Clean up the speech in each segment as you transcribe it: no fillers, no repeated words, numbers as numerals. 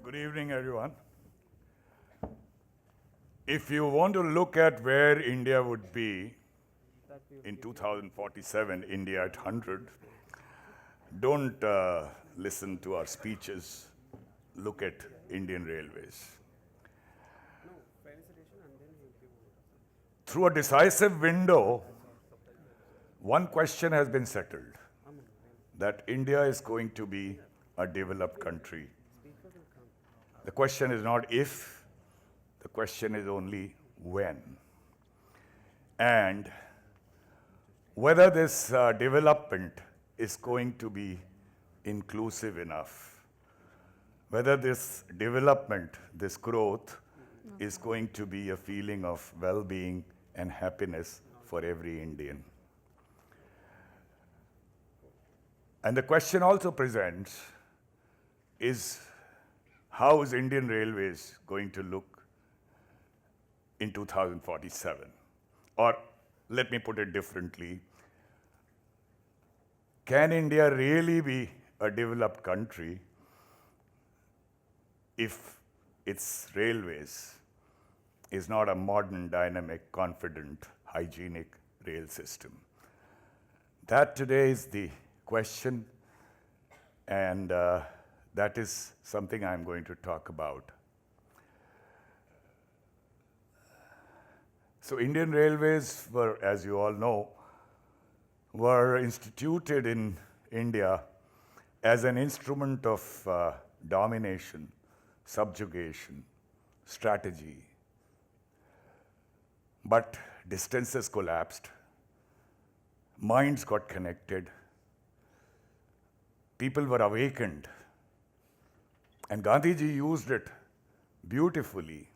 Good evening, everyone. If you want to look at where India would be in 2047, India at 100, don't listen to our speeches. Look at Indian Railways. Through a decisive window, one question has been settled, that India is going to be a developed country. The question is not if, the question is only when. And whether this development is going to be inclusive enough, whether this development, this growth, is going to be a feeling of well-being and happiness for every Indian. And the question also presents is, how is Indian Railways going to look in 2047? Or let me put it differently, can India really be a developed country if its railways is not a modern, dynamic, confident, hygienic rail system? That today is the question, and that is something I'm going to talk about. So Indian Railways were, as you all know, were instituted in India as an instrument of domination, subjugation, strategy. But distances collapsed, minds got connected, people were awakened, and Gandhiji used it beautifully.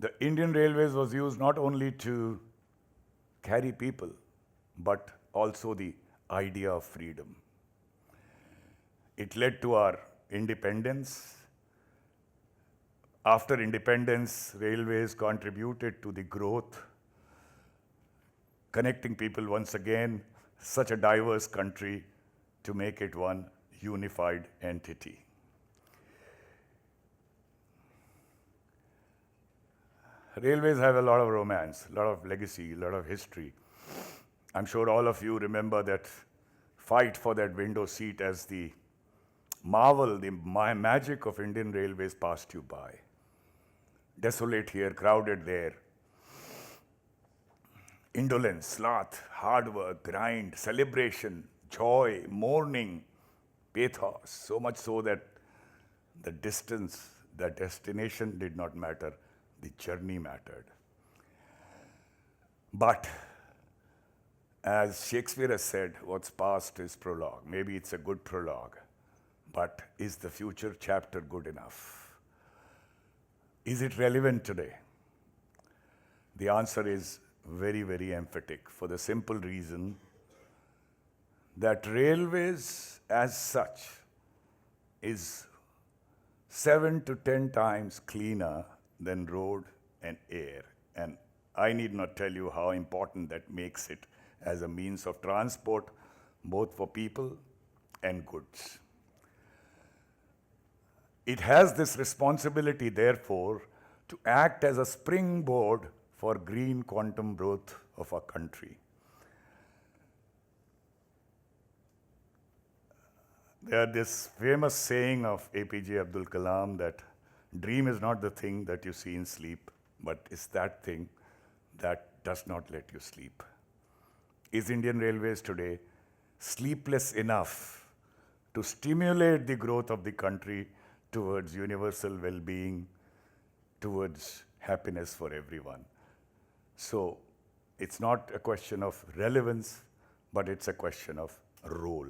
The Indian Railways was used not only to carry people, but also the idea of freedom. It led to our independence. After independence, railways contributed to the growth, connecting people once again, such a diverse country, to make it one unified entity. Railways have a lot of romance, a lot of legacy, a lot of history. I'm sure all of you remember that fight for that window seat as the marvel, the magic of Indian Railways passed you by. Desolate here, crowded there. Indolence, sloth, hard work, grind, celebration, joy, mourning, pathos, so much so that the distance, the destination did not matter, the journey mattered. But as Shakespeare has said, what's past is prologue. Maybe it's a good prologue, but is the future chapter good enough? Is it relevant today? The answer is very, very emphatic, for the simple reason that railways as such is 7 to 10 times cleaner than road and air. And I need not tell you how important that makes it as a means of transport, both for people and goods. It has this responsibility, therefore, to act as a springboard for green quantum growth of our country. There's this famous saying of APJ Abdul Kalam that dream is not the thing that you see in sleep, but it's that thing that does not let you sleep. Is Indian Railways today sleepless enough to stimulate the growth of the country towards universal well-being, towards happiness for everyone? So it's not a question of relevance, but it's a question of role.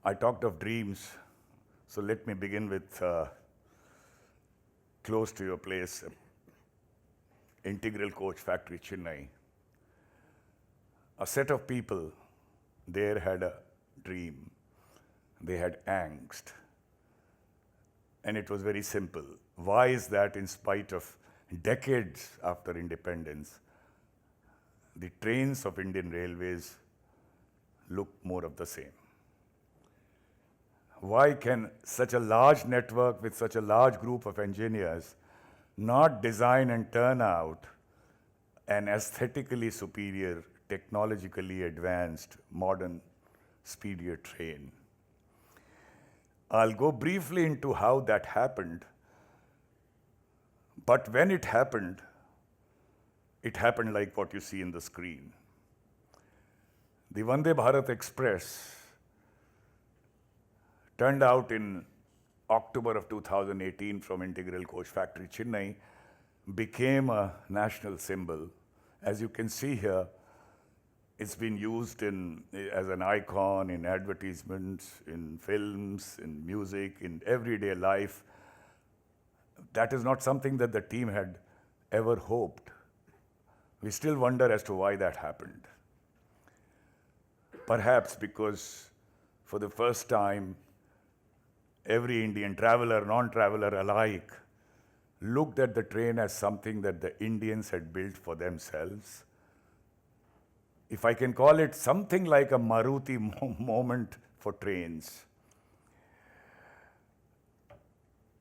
I talked of dreams, so let me begin with close to your place, Integral Coach Factory, Chennai. A set of people there had a dream. They had angst. And it was very simple. Why is that, in spite of decades after independence, the trains of Indian Railways look more of the same? Why can such a large network with such a large group of engineers not design and turn out an aesthetically superior, technologically advanced, modern, speedier train? I'll go briefly into how that happened, but when it happened like what you see in the screen. The Vande Bharat Express turned out in October of 2018 from Integral Coach Factory, Chennai, became a national symbol. As you can see here, it's been used as an icon in advertisements, in films, in music, in everyday life. That is not something that the team had ever hoped. We still wonder as to why that happened. Perhaps because for the first time, every Indian, traveler, non-traveler alike, looked at the train as something that the Indians had built for themselves. If I can call it something like a Maruti moment for trains.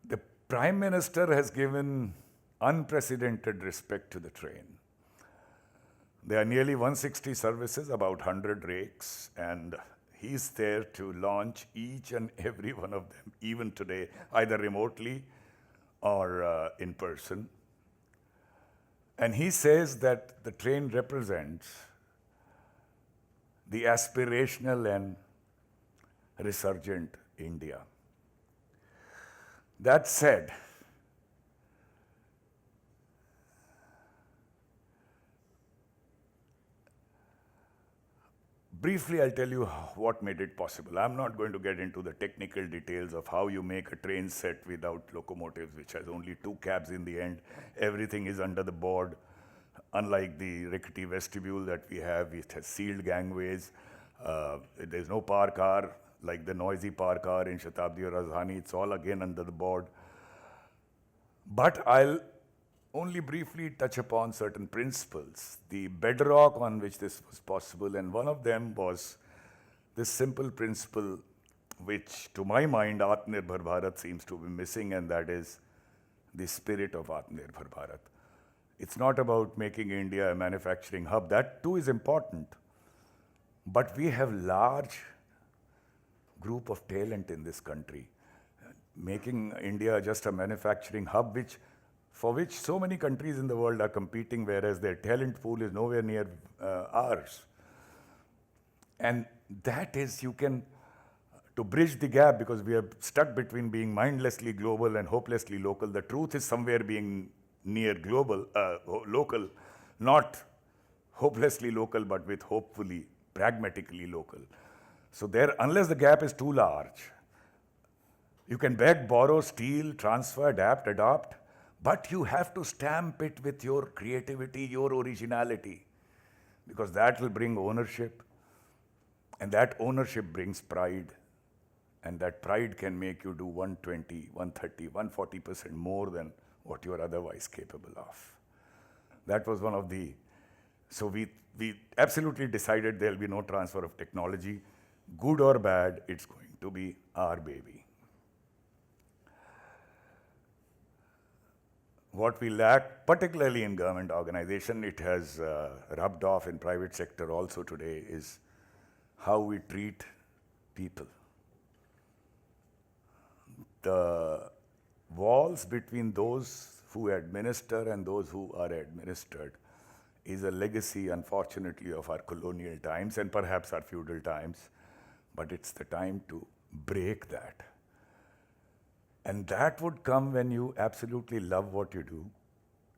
The Prime Minister has given unprecedented respect to the train. There are nearly 160 services, about 100 rakes, and he's there to launch each and every one of them, even today, either remotely or in person. And he says that the train represents the aspirational and resurgent India. That said, briefly, I'll tell you what made it possible. I'm not going to get into the technical details of how you make a train set without locomotives, which has only 2 cabs in the end. Everything is under the board. Unlike the rickety vestibule that we have, it has sealed gangways. There's no power car, like the noisy power car in Shatabdi or Rajdhani. It's all again under the board. But I'll only briefly touch upon certain principles, the bedrock on which this was possible, and one of them was this simple principle which, to my mind, Atmanirbhar Bharat seems to be missing, and that is the spirit of Atmanirbhar Bharat. It's not about making India a manufacturing hub. That too is important. But we have large group of talent in this country. Making India just a manufacturing hub, for which so many countries in the world are competing, whereas their talent pool is nowhere near ours. And that is, to bridge the gap, because we are stuck between being mindlessly global and hopelessly local. The truth is somewhere being near local, not hopelessly local, but with hopefully pragmatically local. So there, unless the gap is too large, you can beg, borrow, steal, transfer, adapt, adopt, but you have to stamp it with your creativity, your originality, because that will bring ownership, and that ownership brings pride, and that pride can make you do 120, 130, 140% more than what you are otherwise capable of. That was one of the, so we absolutely decided there will be no transfer of technology. Good or bad, it's going to be our baby. What we lack, particularly in government organization, it has rubbed off in private sector also today, is how we treat people. The walls between those who administer and those who are administered is a legacy, unfortunately, of our colonial times and perhaps our feudal times. But it's the time to break that. And that would come when you absolutely love what you do,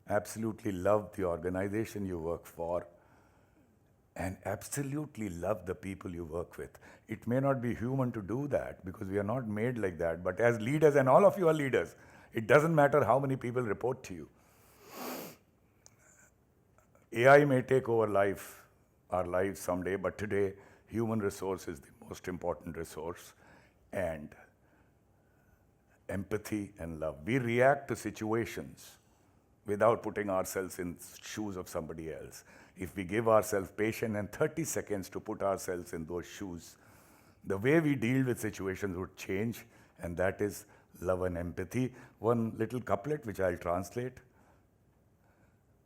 absolutely love the organization you work for, and absolutely love the people you work with. It may not be human to do that because we are not made like that, but as leaders, and all of you are leaders, it doesn't matter how many people report to you. AI may take over our lives someday, but today, human resource is the most important resource, and empathy and love. We react to situations without putting ourselves in shoes of somebody else. if we give ourselves patience and 30 seconds to put ourselves in those shoes, the way we deal with situations would change, and that is love and empathy. One little couplet which I'll translate.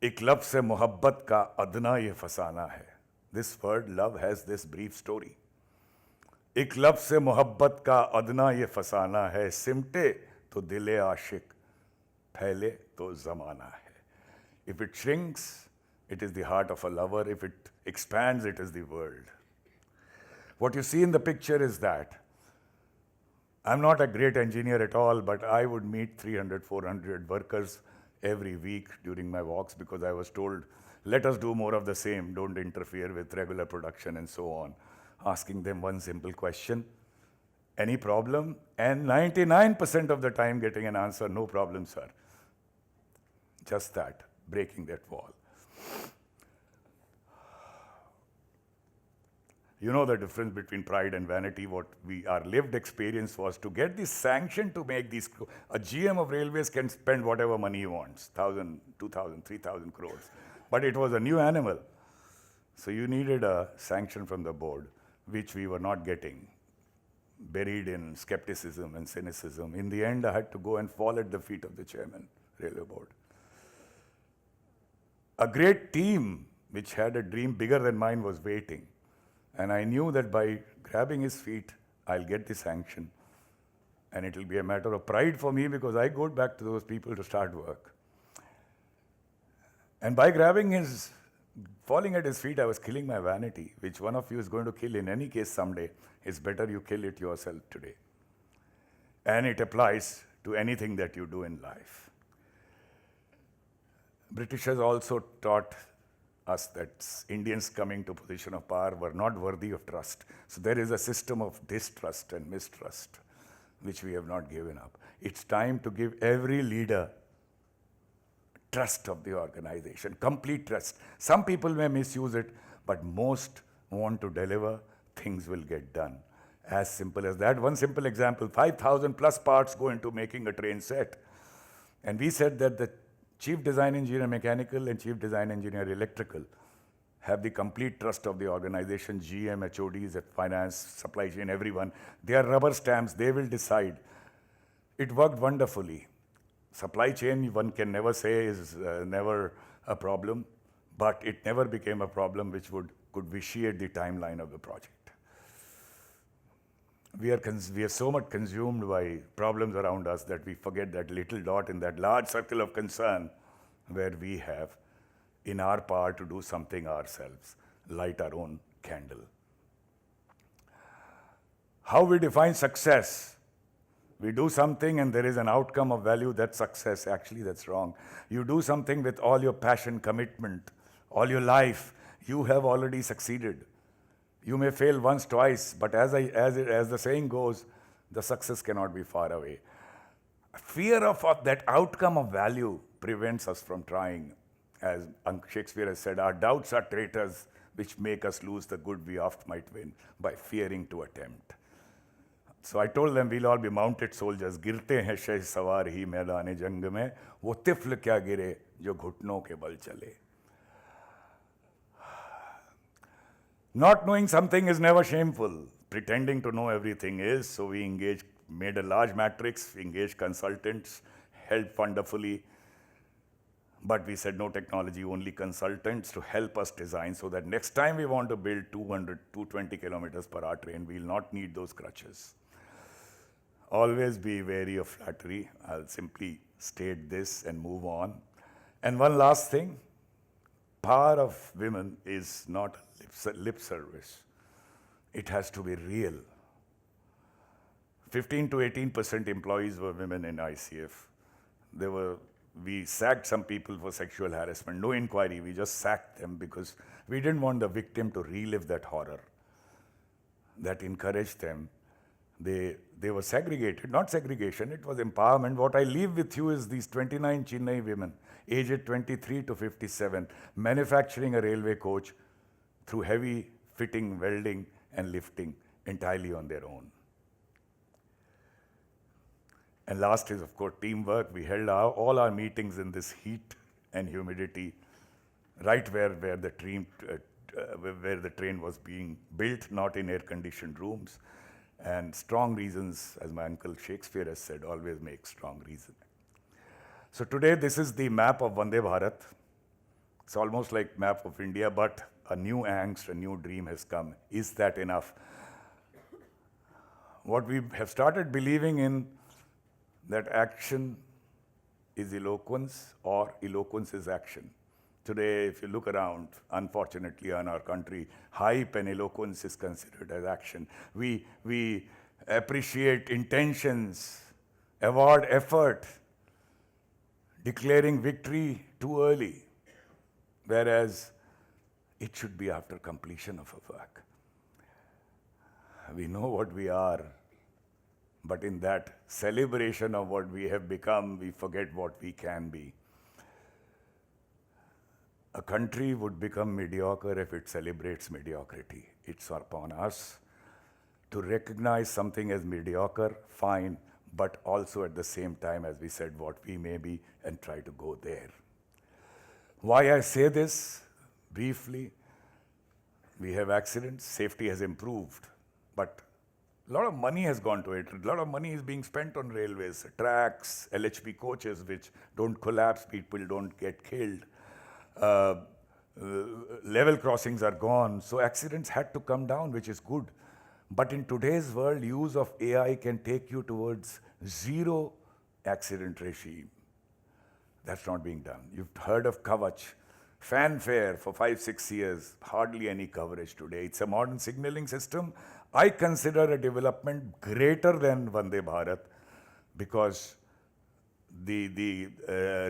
एक लफ्ज़ से मोहब्बत का अदना ये फसाना है. This word love has this brief story. एक लफ्ज़ से मोहब्बत का अदना ये फसाना है, सिमटे तो दिले आशिक, फैले तो ज़माना है. If it shrinks, it is the heart of a lover. If it expands, it is the world. What you see in the picture is that I'm not a great engineer at all, but I would meet 300, 400 workers every week during my walks because I was told, let us do more of the same, don't interfere with regular production and so on. Asking them one simple question, any problem? And 99% of the time getting an answer, no problem, sir. Just that, breaking that wall. You know the difference between pride and vanity. Our lived experience was to get this sanction to make these. A GM of railways can spend whatever money he wants, 1,000, 2,000, 3,000 crores. But it was a new animal. So you needed a sanction from the board, which we were not getting, buried in skepticism and cynicism. In the end, I had to go and fall at the feet of the chairman, railway board. A great team, which had a dream bigger than mine, was waiting. And I knew that by grabbing his feet, I'll get the sanction. And it'll be a matter of pride for me because I go back to those people to start work. And by falling at his feet, I was killing my vanity, which one of you is going to kill in any case someday. It's better you kill it yourself today. And it applies to anything that you do in life. Britishers also taught us that Indians coming to position of power were not worthy of trust. So there is a system of distrust and mistrust, which we have not given up. It's time to give every leader trust of the organization, complete trust. Some people may misuse it, but most want to deliver, things will get done. As simple as that. One simple example, 5,000 plus parts go into making a train set. And we said that the Chief Design Engineer Mechanical and Chief Design Engineer Electrical have the complete trust of the organization, GM, HODs, at finance, supply chain, everyone. They are rubber stamps, they will decide. It worked wonderfully. Supply chain, one can never say is never a problem, but it never became a problem which could vitiate the timeline of the project. We are so much consumed by problems around us that we forget that little dot in that large circle of concern where we have in our power to do something ourselves, light our own candle. How we define success? We do something and there is an outcome of value, that's success. Actually, that's wrong. You do something with all your passion, commitment, all your life, you have already succeeded. You may fail once, twice, but as the saying goes, the success cannot be far away. Fear of that outcome of value prevents us from trying. As Shakespeare has said, our doubts are traitors which make us lose the good we oft might win by fearing to attempt. So I told them we'll all be mounted soldiers. गिरते हैं शह सवार ही मैदान जंग में, वो तिफल क्या गिरे जो घुटनों के बल चले. Not knowing something is never shameful. Pretending to know everything is. So we made a large matrix, engaged consultants, helped wonderfully. But we said no technology, only consultants to help us design so that next time we want to build 200, 220 kilometers per hour train, we'll not need those crutches. Always be wary of flattery. I'll simply state this and move on. And one last thing, power of women is not lip service. It has to be real. 15 to 18% employees were women in ICF. We sacked some people for sexual harassment. No inquiry, we just sacked them because we didn't want the victim to relive that horror. That encouraged them. They were segregated, not segregation, it was empowerment. What I leave with you is these 29 Chennai women, aged 23 to 57, manufacturing a railway coach through heavy fitting, welding, and lifting entirely on their own. And last is, of course, teamwork. We held all our meetings in this heat and humidity right where the train was being built, not in air-conditioned rooms. And strong reasons, as my uncle Shakespeare has said, always make strong reason. So today, this is the map of Vande Bharat. It's almost like map of India, but a new angst, a new dream has come. Is that enough? What we have started believing in, that action is eloquence or eloquence is action. Today, if you look around, unfortunately, in our country, hype and eloquence is considered as action. We appreciate intentions, award effort, declaring victory too early, whereas it should be after completion of a work. We know what we are, but in that celebration of what we have become, we forget what we can be. A country would become mediocre if it celebrates mediocrity. It's upon us to recognize something as mediocre, fine, but also at the same time, as we said, what we may be, and try to go there. Why I say this? Briefly, we have accidents, safety has improved, but a lot of money has gone to it. A lot of money is being spent on railways, tracks, LHP coaches, which don't collapse, people don't get killed. Level crossings are gone, so accidents had to come down, which is good. But in today's world, use of AI can take you towards zero accident regime. That's not being done. You've heard of Kavach. Fanfare for 5-6 years, hardly any coverage today. It's a modern signaling system. I consider a development greater than Vande Bharat because the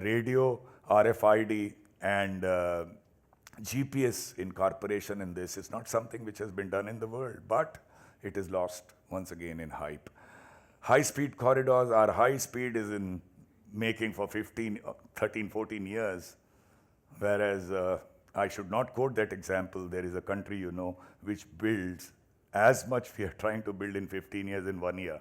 radio, RFID, and GPS incorporation in this is not something which has been done in the world, but it is lost once again in hype. High-speed corridors, our high speed is in making for 13, 14 years, whereas I should not quote that example. There is a country, which builds as much we are trying to build in 15 years in 1 year.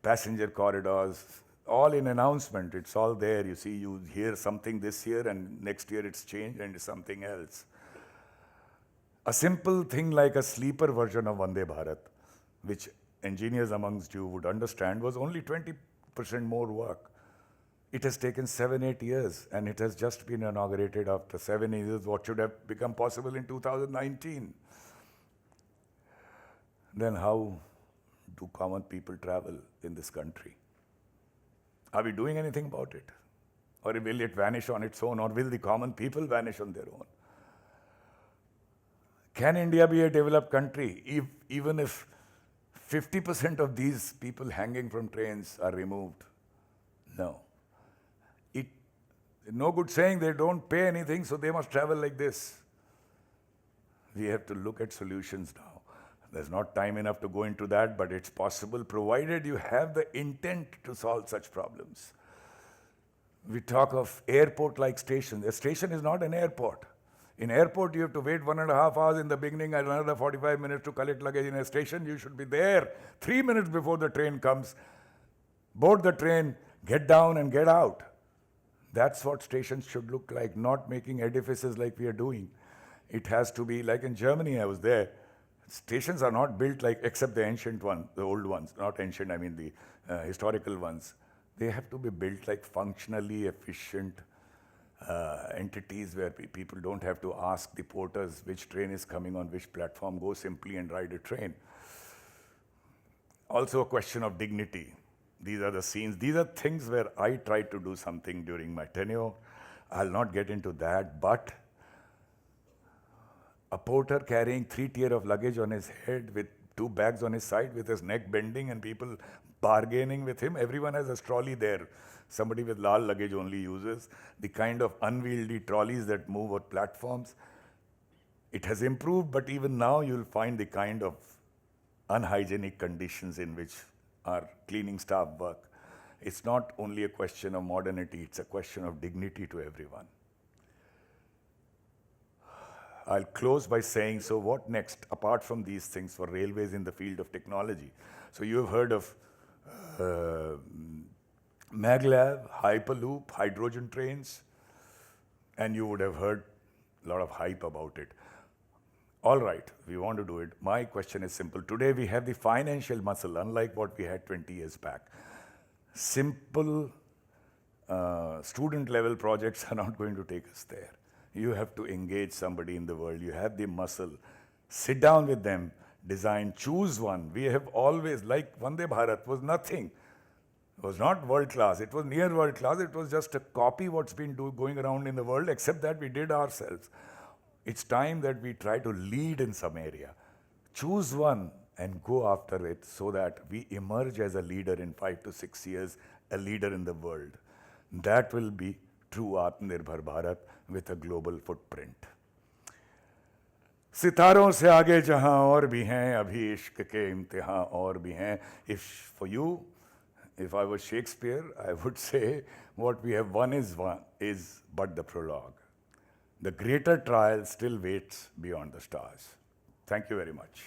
Passenger corridors, all in announcement. It's all there. You see, you hear something this year and next year it's changed and it's something else. A simple thing like a sleeper version of Vande Bharat, which engineers amongst you would understand, was only 20% more work. It has taken 7-8 years, and it has just been inaugurated after 7 years, what should have become possible in 2019. Then how do common people travel in this country? Are we doing anything about it? Or will it vanish on its own, or will the common people vanish on their own? Can India be a developed country even if 50% of these people hanging from trains are removed? No. No good saying they don't pay anything, so they must travel like this. We have to look at solutions now. There's not time enough to go into that, but it's possible provided you have the intent to solve such problems. We talk of airport-like stations. A station is not an airport. In airport, you have to wait 1.5 hours in the beginning and another 45 minutes to collect luggage. In a station, you should be there 3 minutes before the train comes. Board the train, get down and get out. That's what stations should look like, not making edifices like we are doing. It has to be like in Germany, I was there. Stations are not built like, except the ancient ones, the old ones, not ancient, I mean the historical ones. They have to be built like functionally efficient entities where people don't have to ask the porters which train is coming on which platform. Go simply and ride a train. Also a question of dignity. These are the scenes. These are things where I tried to do something during my tenure. I'll not get into that, but a porter carrying 3 tier of luggage on his head with 2 bags on his side with his neck bending and people bargaining with him. Everyone has a trolley there. Somebody with large luggage only uses the kind of unwieldy trolleys that move on platforms. It has improved, but even now you'll find the kind of unhygienic conditions in which our cleaning staff work. It's not only a question of modernity, it's a question of dignity to everyone. I'll close by saying, so what next, apart from these things for railways in the field of technology? So you've heard of maglev, hyperloop, hydrogen trains, and you would have heard a lot of hype about it. All right, we want to do it. My question is simple. Today we have the financial muscle, unlike what we had 20 years back. Simple student level projects are not going to take us there. You have to engage somebody in the world. You have the muscle. Sit down with them, design, choose one. We have always, like Vande Bharat was nothing. It was not world class. It was near world class. It was just a copy what's been going around in the world, except that we did ourselves. It's time that we try to lead in some area. Choose one and go after it so that we emerge as a leader in 5 to 6 years, a leader in the world. That will be true Atmanirbhar Bharat with a global footprint. सितारों से आगे जहां और भी हैं, अभी इश्क के इम्तिहान और भी हैं. If for you, if I was Shakespeare, I would say what we have won is but the prologue. The greater trial still waits beyond the stars. Thank you very much.